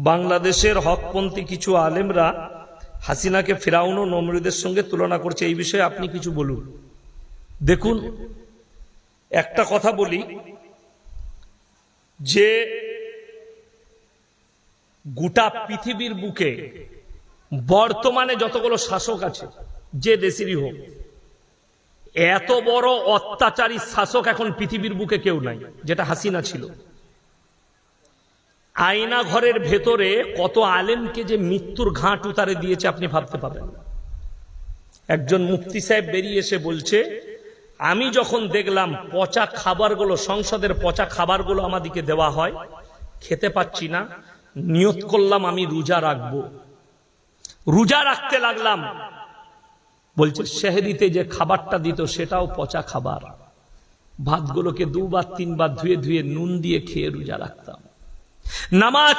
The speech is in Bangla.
বাংলাদেশের হকপন্থী কিছু আলেমরা হাসিনাকে ফিরাউন ও নমরুদের সঙ্গে তুলনা করছে, এই বিষয়ে আপনি কিছু বলুন। দেখুন, একটা কথা বলি যে গোটা পৃথিবীর বুকে বর্তমানে যতগুলো শাসক আছে, যে দেশেরই হোক, এত বড় অত্যাচারী শাসক এখন পৃথিবীর বুকে কেউ নাই যেটা হাসিনা ছিল। আয়না ঘরের ভেতরে কত আলেমকে যে মৃত্যুর ঘাট উতারে দিয়েছে আপনি ভাবতে পাবেন না। একজন মুফতি সাহেব বেরিয়ে এসে বলছে, আমি যখন দেখলাম পচা খাবারগুলো, সংসদের পচা খাবারগুলো আমাদেরকে দেওয়া হয়, খেতে পাচ্ছি না, নিয়ত করলাম আমি রোজা রাখবো। রোজা রাখতে লাগলাম, বলছে সেহরিতে যে খাবারটা দিত সেটাও পচা খাবার। ভাতগুলোকে দুবার তিনবার ধুয়ে ধুয়ে নুন দিয়ে খেয়ে রোজা রাখতাম। নামাজ